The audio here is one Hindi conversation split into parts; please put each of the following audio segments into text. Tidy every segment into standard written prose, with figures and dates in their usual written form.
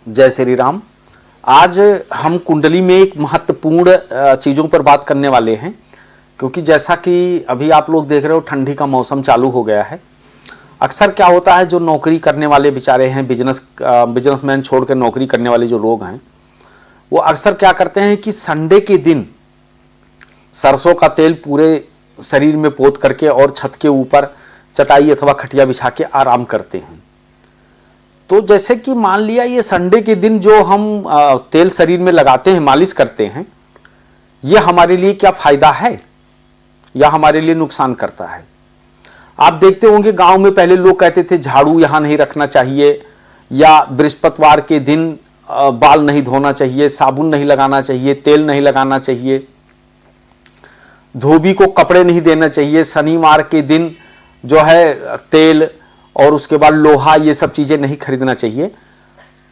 जय श्री राम। आज हम कुंडली में एक महत्वपूर्ण चीज़ों पर बात करने वाले हैं, क्योंकि जैसा कि अभी आप लोग देख रहे हो ठंडी का मौसम चालू हो गया है। अक्सर क्या होता है, जो नौकरी करने वाले बेचारे हैं, बिजनेसमैन छोड़ कर नौकरी करने वाले जो लोग हैं, वो अक्सर क्या करते हैं कि संडे के दिन सरसों का तेल पूरे शरीर में पोत करके और छत के ऊपर चटाई अथवा खटिया बिछा के आराम करते हैं। तो जैसे कि मान लिया ये संडे के दिन जो हम तेल शरीर में लगाते हैं, मालिश करते हैं, ये हमारे लिए क्या फायदा है या हमारे लिए नुकसान करता है? आप देखते होंगे गांव में पहले लोग कहते थे झाड़ू यहां नहीं रखना चाहिए, या बृहस्पतिवार के दिन बाल नहीं धोना चाहिए, साबुन नहीं लगाना चाहिए, तेल नहीं लगाना चाहिए, धोबी को कपड़े नहीं देना चाहिए, शनिवार के दिन जो है तेल और उसके बाद लोहा ये सब चीज़ें नहीं खरीदना चाहिए।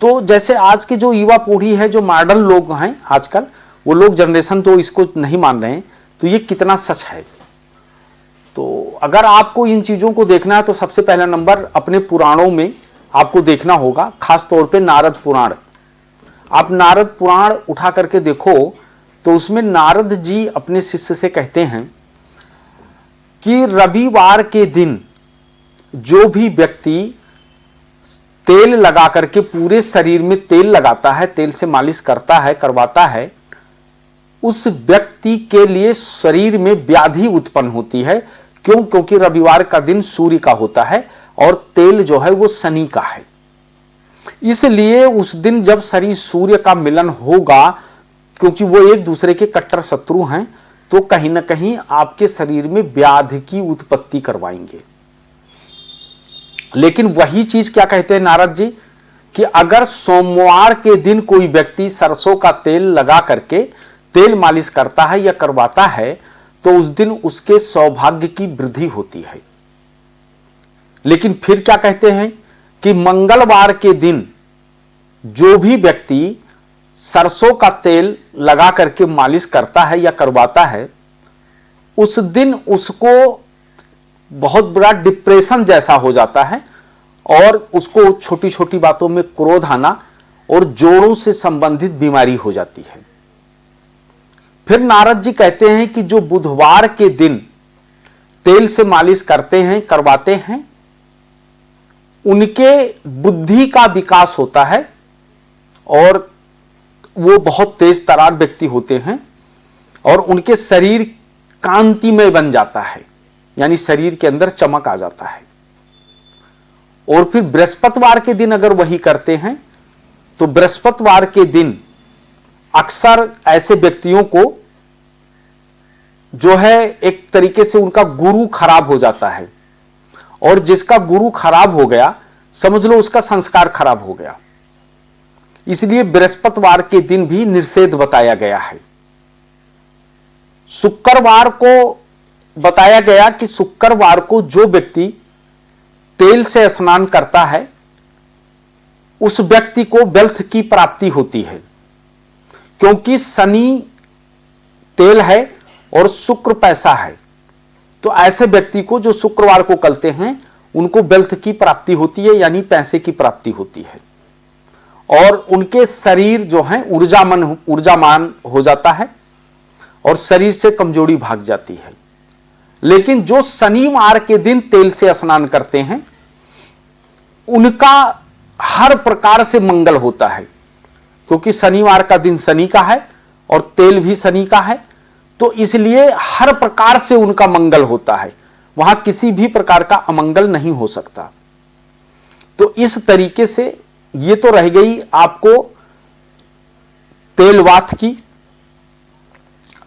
तो जैसे आज के जो युवा पीढ़ी है, जो मॉडर्न लोग हैं आजकल, वो लोग जनरेशन तो इसको नहीं मान रहे हैं। तो ये कितना सच है? तो अगर आपको इन चीज़ों को देखना है तो सबसे पहला नंबर अपने पुराणों में आपको देखना होगा, खास तौर पे नारद पुराण। आप नारद पुराण उठा करके देखो तो उसमें नारद जी अपने शिष्य से कहते हैं कि रविवार के दिन जो भी व्यक्ति तेल लगा करके पूरे शरीर में तेल लगाता है, तेल से मालिश करता है, करवाता है, उस व्यक्ति के लिए शरीर में व्याधि उत्पन्न होती है। क्यों? क्योंकि रविवार का दिन सूर्य का होता है और तेल जो है वो शनि का है। इसलिए उस दिन जब शनि सूर्य का मिलन होगा, क्योंकि वो एक दूसरे के कट्टर शत्रु हैं, तो कहीं ना कहीं आपके शरीर में व्याधि की उत्पत्ति करवाएंगे। लेकिन वही चीज क्या कहते हैं नारद जी कि अगर सोमवार के दिन कोई व्यक्ति सरसों का तेल लगा करके तेल मालिश करता है या करवाता है, तो उस दिन उसके सौभाग्य की वृद्धि होती है। लेकिन फिर क्या कहते हैं कि मंगलवार के दिन जो भी व्यक्ति सरसों का तेल लगा करके मालिश करता है या करवाता है, उस दिन उसको बहुत बड़ा डिप्रेशन जैसा हो जाता है और उसको छोटी छोटी बातों में क्रोध आना और जोड़ों से संबंधित बीमारी हो जाती है। फिर नारद जी कहते हैं कि जो बुधवार के दिन तेल से मालिश करते हैं, करवाते हैं, उनके बुद्धि का विकास होता है और वो बहुत तेज तरार व्यक्ति होते हैं और उनके शरीर कांतिमय बन जाता है, यानी शरीर के अंदर चमक आ जाता है। और फिर बृहस्पतिवार के दिन अगर वही करते हैं तो बृहस्पतिवार के दिन अक्सर ऐसे व्यक्तियों को जो है एक तरीके से उनका गुरु खराब हो जाता है, और जिसका गुरु खराब हो गया समझ लो उसका संस्कार खराब हो गया। इसलिए बृहस्पतिवार के दिन भी निषेध बताया गया है। शुक्रवार को बताया गया कि शुक्रवार को जो व्यक्ति तेल से स्नान करता है उस व्यक्ति को वेल्थ की प्राप्ति होती है, क्योंकि शनि तेल है और शुक्र पैसा है। तो ऐसे व्यक्ति को जो शुक्रवार को करते हैं उनको वेल्थ की प्राप्ति होती है, यानी पैसे की प्राप्ति होती है, और उनके शरीर जो है ऊर्जामान हो जाता है और शरीर से कमजोरी भाग जाती है। लेकिन जो शनिवार के दिन तेल से स्नान करते हैं उनका हर प्रकार से मंगल होता है, क्योंकि शनिवार का दिन शनि का है और तेल भी शनि का है, तो इसलिए हर प्रकार से उनका मंगल होता है, वहां किसी भी प्रकार का अमंगल नहीं हो सकता। तो इस तरीके से ये तो रह गई आपको तेलवात की।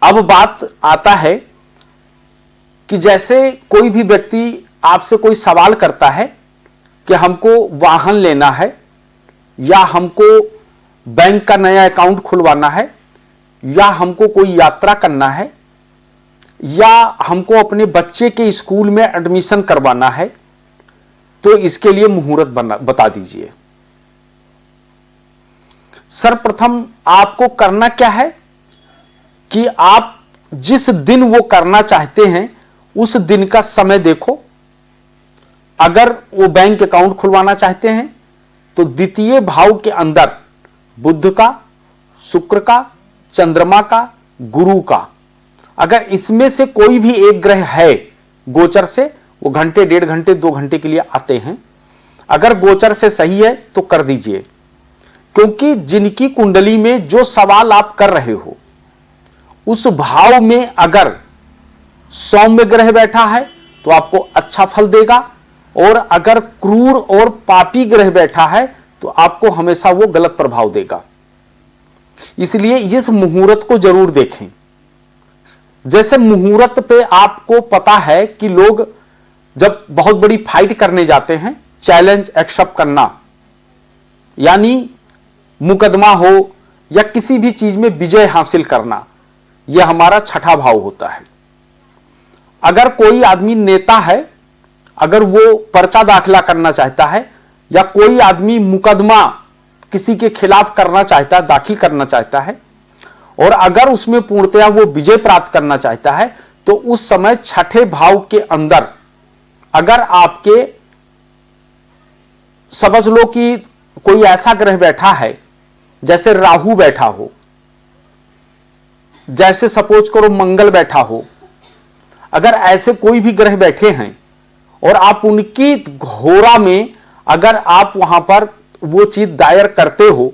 अब बात आता है कि जैसे कोई भी व्यक्ति आपसे कोई सवाल करता है कि हमको वाहन लेना है, या हमको बैंक का नया अकाउंट खुलवाना है, या हमको कोई यात्रा करना है, या हमको अपने बच्चे के स्कूल में एडमिशन करवाना है, तो इसके लिए मुहूर्त बता दीजिए। सर्वप्रथम आपको करना क्या है कि आप जिस दिन वो करना चाहते हैं उस दिन का समय देखो। अगर वो बैंक अकाउंट खुलवाना चाहते हैं तो द्वितीय भाव के अंदर बुध का, शुक्र का, चंद्रमा का, गुरु का, अगर इसमें से कोई भी एक ग्रह है गोचर से, वो घंटे, 1.5 घंटे, 2 घंटे के लिए आते हैं। अगर गोचर से सही है तो कर दीजिए, क्योंकि जिनकी कुंडली में जो सवाल आप कर रहे हो उस भाव में अगर सौम्य ग्रह बैठा है तो आपको अच्छा फल देगा, और अगर क्रूर और पापी ग्रह बैठा है तो आपको हमेशा वो गलत प्रभाव देगा। इसलिए इस मुहूर्त को जरूर देखें। जैसे मुहूर्त पे आपको पता है कि लोग जब बहुत बड़ी फाइट करने जाते हैं, चैलेंज एक्सेप्ट करना, यानी मुकदमा हो या किसी भी चीज में विजय हासिल करना, यह हमारा छठा भाव होता है। अगर कोई आदमी नेता है, अगर वो पर्चा दाखिला करना चाहता है, या कोई आदमी मुकदमा किसी के खिलाफ करना चाहता है, दाखिल करना चाहता है, और अगर उसमें पूर्णतया वो विजय प्राप्त करना चाहता है, तो उस समय छठे भाव के अंदर अगर आपके, समझ लो कि कोई ऐसा ग्रह बैठा है, जैसे राहु बैठा हो, जैसे सपोज करो मंगल बैठा हो, अगर ऐसे कोई भी ग्रह बैठे हैं और आप उनकी घोरा में अगर आप वहां पर वो चीज दायर करते हो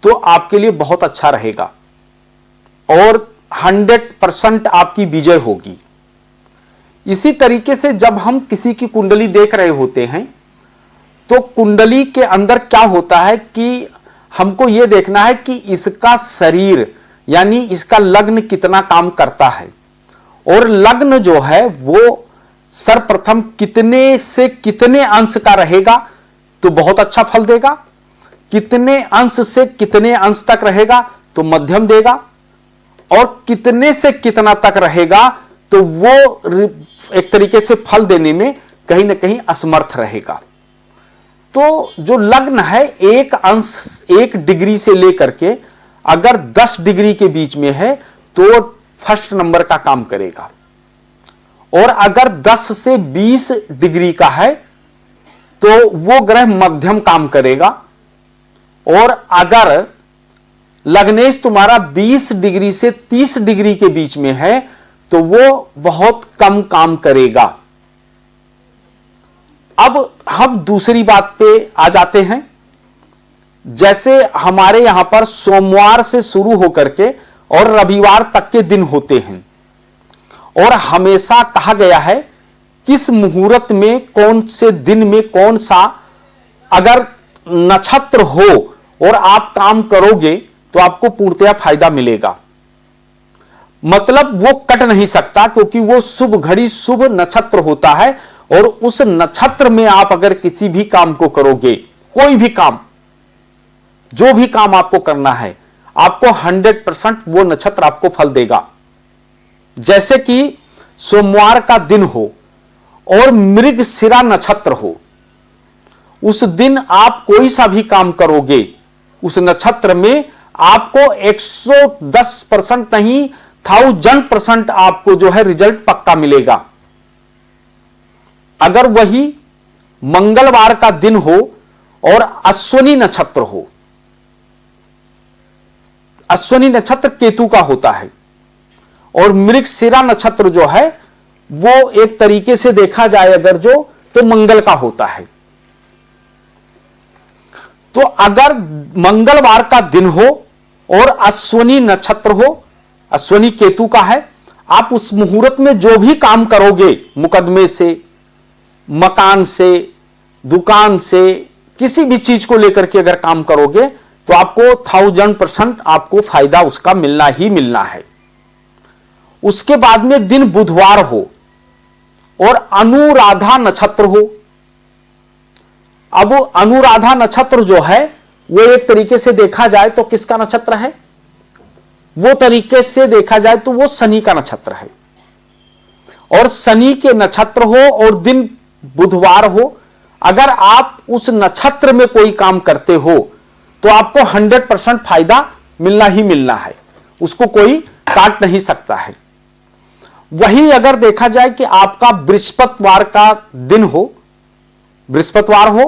तो आपके लिए बहुत अच्छा रहेगा और 100% आपकी विजय होगी। इसी तरीके से जब हम किसी की कुंडली देख रहे होते हैं तो कुंडली के अंदर क्या होता है कि हमको यह देखना है कि इसका शरीर यानी इसका लग्न कितना काम करता है, और लग्न जो है वो सर्वप्रथम कितने से कितने अंश का रहेगा तो बहुत अच्छा फल देगा, कितने अंश से कितने अंश तक रहेगा तो मध्यम देगा, और कितने से कितना तक रहेगा तो वो एक तरीके से फल देने में कहीं ना कहीं असमर्थ रहेगा। तो जो लग्न है एक अंश 1 डिग्री से लेकर के अगर 10 डिग्री के बीच में है तो फर्स्ट नंबर का काम करेगा, और अगर 10 से 20 डिग्री का है तो वो ग्रह मध्यम काम करेगा, और अगर लग्नेश तुम्हारा 20 डिग्री से 30 डिग्री के बीच में है तो वो बहुत कम काम करेगा। अब हम दूसरी बात पे आ जाते हैं। जैसे हमारे यहां पर सोमवार से शुरू होकर के और रविवार तक के दिन होते हैं, और हमेशा कहा गया है किस मुहूर्त में कौन से दिन में कौन सा अगर नक्षत्र हो और आप काम करोगे तो आपको पूर्णतया फायदा मिलेगा। मतलब वो कट नहीं सकता, क्योंकि वो शुभ घड़ी शुभ नक्षत्र होता है, और उस नक्षत्र में आप अगर किसी भी काम को करोगे, कोई भी काम, जो भी काम आपको करना है, आपको 100% वो नक्षत्र आपको फल देगा। जैसे कि सोमवार का दिन हो और मृगशिरा नक्षत्र हो, उस दिन आप कोई सा भी काम करोगे उस नक्षत्र में आपको 110% नहीं 1000% आपको जो है रिजल्ट पक्का मिलेगा। अगर वही मंगलवार का दिन हो और अश्विनी नक्षत्र हो, अश्विनी नक्षत्र केतु का होता है, और मृगशिरा नक्षत्र जो है वो एक तरीके से देखा जाए अगर जो तो मंगल का होता है। तो अगर मंगलवार का दिन हो और अश्विनी नक्षत्र हो, अश्विनी केतु का है, आप उस मुहूर्त में जो भी काम करोगे, मुकदमे से, मकान से, दुकान से, किसी भी चीज को लेकर के अगर काम करोगे तो आपको 1000% आपको फायदा उसका मिलना ही मिलना है। उसके बाद में दिन बुधवार हो और अनुराधा नक्षत्र हो। अब अनुराधा नक्षत्र जो है वो एक तरीके से देखा जाए तो किसका नक्षत्र है? वो तरीके से देखा जाए तो वो शनि का नक्षत्र है, और शनि के नक्षत्र हो और दिन बुधवार हो, अगर आप उस नक्षत्र में कोई काम करते हो तो आपको 100% फायदा मिलना ही मिलना है, उसको कोई काट नहीं सकता है। वही अगर देखा जाए कि आपका बृहस्पतिवार का दिन हो, बृहस्पतिवार हो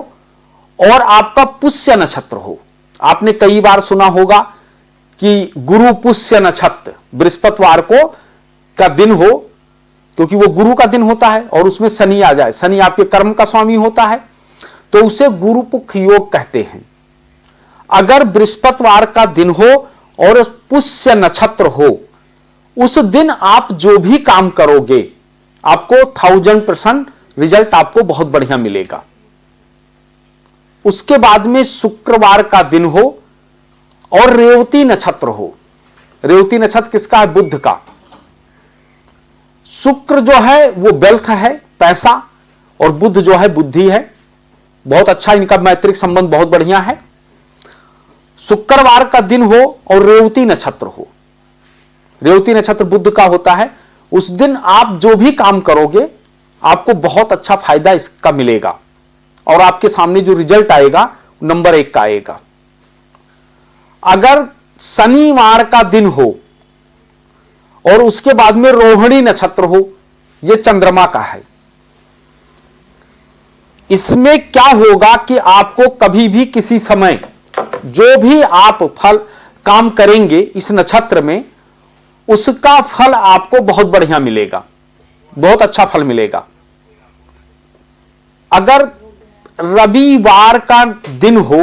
और आपका पुष्य नक्षत्र हो, आपने कई बार सुना होगा कि गुरु पुष्य नक्षत्र बृहस्पतिवार को का दिन हो, क्योंकि वो गुरु का दिन होता है और उसमें शनि आ जाए, शनि आपके कर्म का स्वामी होता है, तो उसे गुरु पुख योग कहते हैं। अगर बृहस्पतिवार का दिन हो और पुष्य नक्षत्र हो, उस दिन आप जो भी काम करोगे आपको 1000% रिजल्ट आपको बहुत बढ़िया मिलेगा। उसके बाद में शुक्रवार का दिन हो और रेवती नक्षत्र हो। रेवती नक्षत्र किसका है? बुध का। शुक्र जो है वो वेल्थ है, पैसा, और बुध जो है बुद्धि है। बहुत अच्छा, इनका मैत्रिक संबंध बहुत बढ़िया है। शुक्रवार का दिन हो और रेवती नक्षत्र हो, रेवती नक्षत्र बुध का होता है, उस दिन आप जो भी काम करोगे आपको बहुत अच्छा फायदा इसका मिलेगा और आपके सामने जो रिजल्ट आएगा नंबर 1 का आएगा। अगर शनिवार का दिन हो और उसके बाद में रोहिणी नक्षत्र हो, यह चंद्रमा का है, इसमें क्या होगा कि आपको कभी भी किसी समय जो भी आप फल काम करेंगे इस नक्षत्र में, उसका फल आपको बहुत बढ़िया मिलेगा, बहुत अच्छा फल मिलेगा। अगर रविवार का दिन हो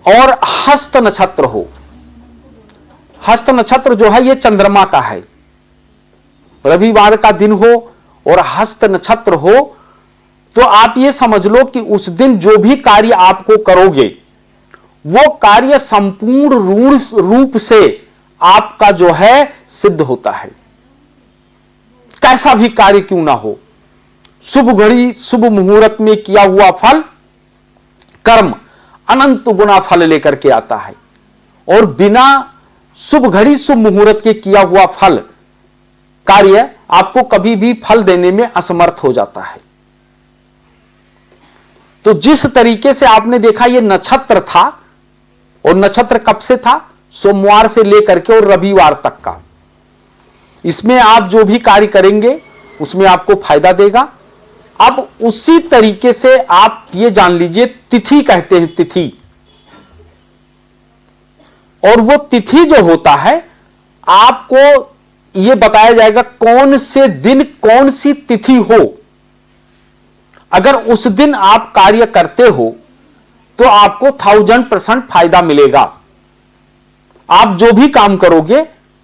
और हस्त नक्षत्र हो, हस्त नक्षत्र जो है यह चंद्रमा का है, रविवार का दिन हो और हस्त नक्षत्र हो, तो आप ये समझ लो कि उस दिन जो भी कार्य आपको करोगे वो कार्य संपूर्ण रूप से आपका जो है सिद्ध होता है। कैसा भी कार्य क्यों ना हो, शुभ घड़ी शुभ मुहूर्त में किया हुआ फल कर्म अनंत गुना फल लेकर के आता है, और बिना शुभ घड़ी शुभ मुहूर्त के किया हुआ फल कार्य आपको कभी भी फल देने में असमर्थ हो जाता है। तो जिस तरीके से आपने देखा यह नक्षत्र था, और नक्षत्र कब से था? सोमवार से लेकर के और रविवार तक का। इसमें आप जो भी कार्य करेंगे उसमें आपको फायदा देगा। अब उसी तरीके से आप ये जान लीजिए, तिथि कहते हैं तिथि, और वो तिथि जो होता है आपको यह बताया जाएगा कौन से दिन कौन सी तिथि हो। अगर उस दिन आप कार्य करते हो तो आपको 1000% फायदा मिलेगा। आप जो भी काम करोगे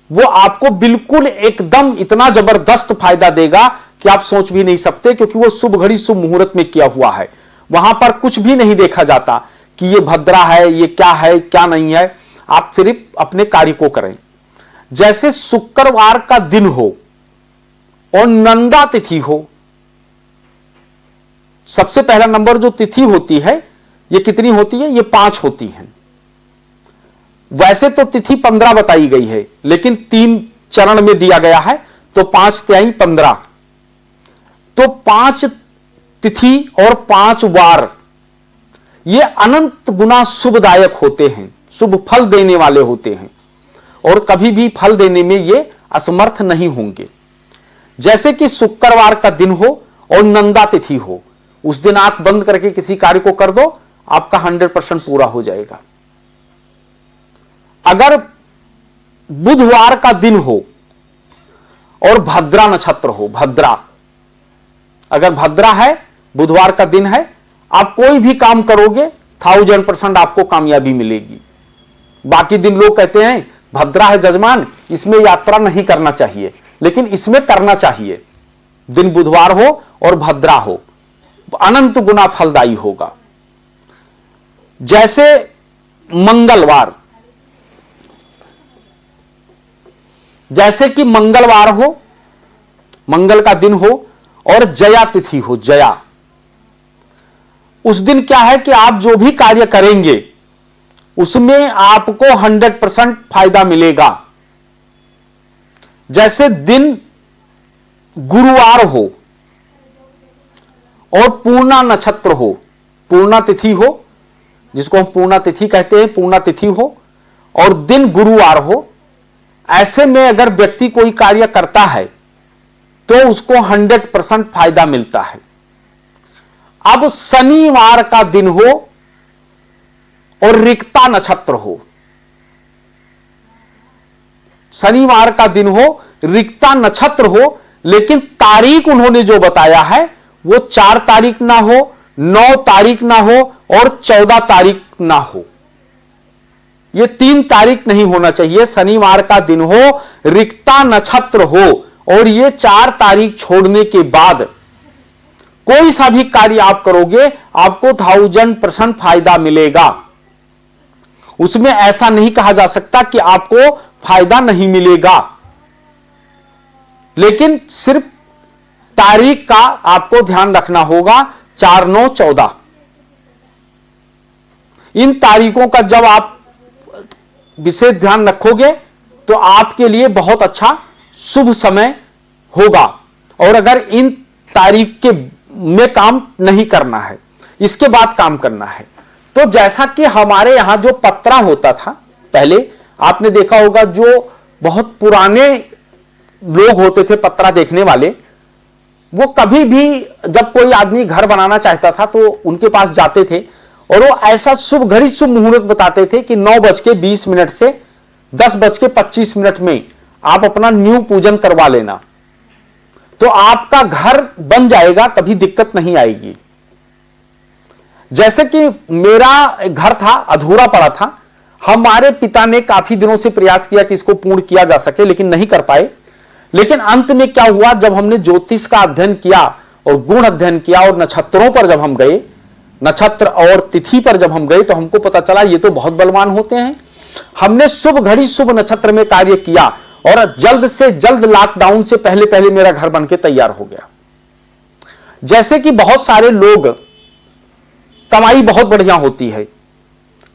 वो आपको बिल्कुल एकदम इतना जबरदस्त फायदा देगा कि आप सोच भी नहीं सकते, क्योंकि वो शुभ घड़ी शुभ मुहूर्त में किया हुआ है। वहां पर कुछ भी नहीं देखा जाता कि ये भद्रा है, ये क्या है क्या नहीं है, आप सिर्फ अपने कार्य को करें। जैसे शुक्रवार का दिन हो और नंदा तिथि हो, सबसे पहला नंबर जो तिथि होती है ये कितनी होती है? ये 5 होती हैं। वैसे तो तिथि 15 बताई गई है, लेकिन 3 चरण में दिया गया है, तो 5 तिहाई 15, तो 5 तिथि और 5 वार ये अनंत गुना शुभदायक होते हैं, शुभ फल देने वाले होते हैं, और कभी भी फल देने में ये असमर्थ नहीं होंगे। जैसे कि शुक्रवार का दिन हो और नंदा तिथि हो, उस दिन आंख बंद करके किसी कार्य को कर दो, आपका 100% पूरा हो जाएगा। अगर बुधवार का दिन हो और भद्रा नक्षत्र हो, भद्रा, अगर भद्रा है, बुधवार का दिन है, आप कोई भी काम करोगे 1000% आपको कामयाबी मिलेगी। बाकी दिन लोग कहते हैं भद्रा है जजमान, इसमें यात्रा नहीं करना चाहिए, लेकिन इसमें करना चाहिए। दिन बुधवार हो और भद्रा हो, अनंत गुना फलदायी होगा। जैसे मंगलवार, जैसे कि मंगलवार हो, मंगल का दिन हो और जया तिथि हो, जया, उस दिन क्या है कि आप जो भी कार्य करेंगे उसमें आपको 100% फायदा मिलेगा। जैसे दिन गुरुवार हो और पूर्णा नक्षत्र हो, पूर्णा तिथि हो, जिसको हम पूर्णा तिथि कहते हैं, पूर्णा तिथि हो और दिन गुरुवार हो, ऐसे में अगर व्यक्ति कोई कार्य करता है तो उसको 100% फायदा मिलता है। अब शनिवार का दिन हो और रिक्ता नक्षत्र हो, शनिवार का दिन हो, रिक्ता नक्षत्र हो, लेकिन तारीख उन्होंने जो बताया है वो 4 तारीख ना हो, 9 तारीख ना हो और 14 तारीख ना हो। ये 3 तारीख नहीं होना चाहिए। शनिवार का दिन हो, रिक्ता नक्षत्र हो और ये 4 तारीख छोड़ने के बाद कोई सा भी कार्य आप करोगे आपको 1000% फायदा मिलेगा। उसमें ऐसा नहीं कहा जा सकता कि आपको फायदा नहीं मिलेगा, लेकिन सिर्फ तारीख का आपको ध्यान रखना होगा, 4, 9, 14। इन तारीखों का जब आप विशेष ध्यान रखोगे तो आपके लिए बहुत अच्छा शुभ समय होगा। और अगर इन तारीख के में काम नहीं करना है, इसके बाद काम करना है, तो जैसा कि हमारे यहां जो पत्रा होता था पहले, आपने देखा होगा जो बहुत पुराने लोग होते थे पत्रा देखने वाले, वो कभी भी जब कोई आदमी घर बनाना चाहता था तो उनके पास जाते थे और वो ऐसा शुभ घड़ी शुभ मुहूर्त बताते थे कि 9:20 से 10:25 में आप अपना न्यू पूजन करवा लेना, तो आपका घर बन जाएगा, कभी दिक्कत नहीं आएगी। जैसे कि मेरा घर था, अधूरा पड़ा था, हमारे पिता ने काफी दिनों से प्रयास किया कि इसको पूर्ण किया जा सके, लेकिन नहीं कर पाए। लेकिन अंत में क्या हुआ, जब हमने ज्योतिष का अध्ययन किया और गुण अध्ययन किया और नक्षत्रों पर जब हम गए, नक्षत्र और तिथि पर जब हम गए, तो हमको पता चला ये तो बहुत बलवान होते हैं। हमने शुभ घड़ी शुभ नक्षत्र में कार्य किया और जल्द से जल्द लॉकडाउन से पहले पहले मेरा घर बनके तैयार हो गया। जैसे कि बहुत सारे लोग, कमाई बहुत बढ़िया होती है,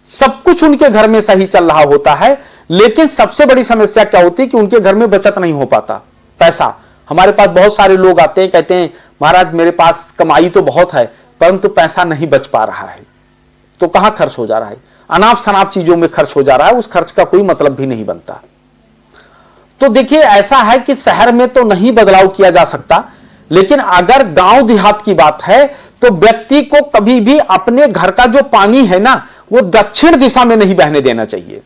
सब कुछ उनके घर में सही चल रहा होता है, लेकिन सबसे बड़ी समस्या क्या होती है कि उनके घर में बचत नहीं हो पाता पैसा। हमारे पास बहुत सारे लोग आते हैं, कहते हैं महाराज मेरे पास कमाई तो बहुत है परंतु पैसा नहीं बच पा रहा है। तो कहां खर्च हो जा रहा है? अनाप शनाप चीजों में खर्च हो जा रहा है, उस खर्च का कोई मतलब भी नहीं बनता। तो देखिए ऐसा है कि शहर में तो नहीं बदलाव किया जा सकता, लेकिन अगर गांव देहात की बात है तो व्यक्ति को कभी भी अपने घर का जो पानी है ना, वो दक्षिण दिशा में नहीं बहने देना चाहिए।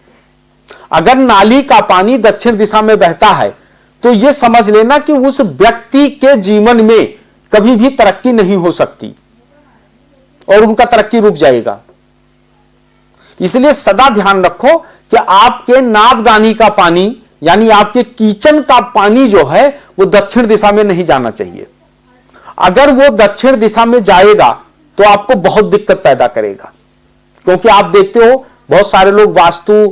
अगर नाली का पानी दक्षिण दिशा में बहता है तो यह समझ लेना कि उस व्यक्ति के जीवन में कभी भी तरक्की नहीं हो सकती और उनका तरक्की रुक जाएगा। इसलिए सदा ध्यान रखो कि आपके नापदानी का पानी यानी आपके किचन का पानी जो है वो दक्षिण दिशा में नहीं जाना चाहिए। अगर वो दक्षिण दिशा में जाएगा तो आपको बहुत दिक्कत पैदा करेगा, क्योंकि आप देखते हो बहुत सारे लोग वास्तु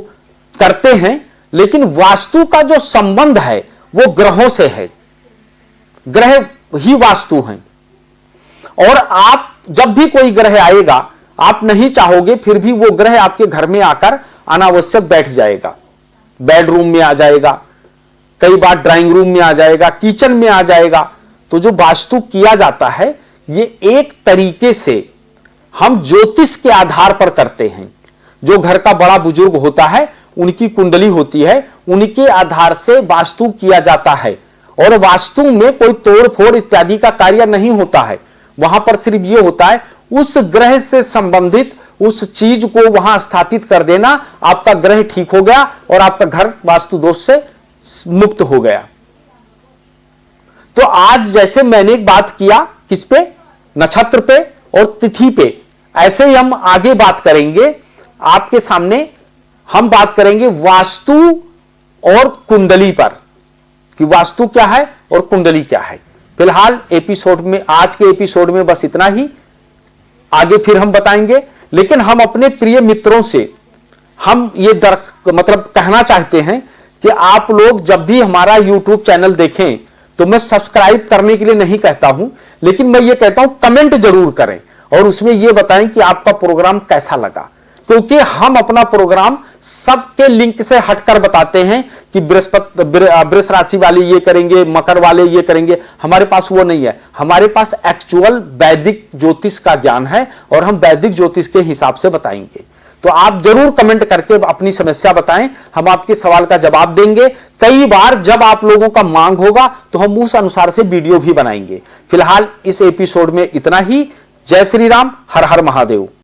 करते हैं, लेकिन वास्तु का जो संबंध है वो ग्रहों से है, ग्रह ही वास्तु हैं। और आप जब भी कोई ग्रह आएगा आप नहीं चाहोगे, फिर भी वो ग्रह आपके घर में आकर अनावश्यक बैठ जाएगा, बेडरूम में आ जाएगा, कई बार ड्राइंग रूम में आ जाएगा, किचन में आ जाएगा। तो जो वास्तु किया जाता है ये एक तरीके से हम ज्योतिष के आधार पर करते हैं। जो घर का बड़ा बुजुर्ग होता है उनकी कुंडली होती है, उनके आधार से वास्तु किया जाता है। और वास्तु में कोई तोड़ फोड़ इत्यादि का कार्य नहीं होता है, वहां पर सिर्फ ये होता है उस ग्रह से संबंधित उस चीज को वहां स्थापित कर देना, आपका ग्रह ठीक हो गया और आपका घर वास्तु दोष से मुक्त हो गया। तो आज जैसे मैंने एक बात किया किस पे, नक्षत्र पे और तिथि पे, ऐसे ही हम आगे बात करेंगे। आपके सामने हम बात करेंगे वास्तु और कुंडली पर, कि वास्तु क्या है और कुंडली क्या है। फिलहाल एपिसोड में, आज के एपिसोड में बस इतना ही, आगे फिर हम बताएंगे। लेकिन हम अपने प्रिय मित्रों से हम ये मतलब कहना चाहते हैं कि आप लोग जब भी हमारा YouTube चैनल देखें तो मैं सब्सक्राइब करने के लिए नहीं कहता हूं, लेकिन मैं ये कहता हूं कमेंट जरूर करें और उसमें ये बताएं कि आपका प्रोग्राम कैसा लगा, क्योंकि हम अपना प्रोग्राम सबके लिंक से हटकर बताते हैं कि वृष राशि वाले ये करेंगे, मकर वाले ये करेंगे। हमारे पास वो नहीं है, हमारे पास एक्चुअल वैदिक ज्योतिष का ज्ञान है और हम वैदिक ज्योतिष के हिसाब से बताएंगे। तो आप जरूर कमेंट करके अपनी समस्या बताएं, हम आपके सवाल का जवाब देंगे। कई बार जब आप लोगों का मांग होगा तो हम उस अनुसार से वीडियो भी बनाएंगे। फिलहाल इस एपिसोड में इतना ही। जय श्री राम, हर हर महादेव।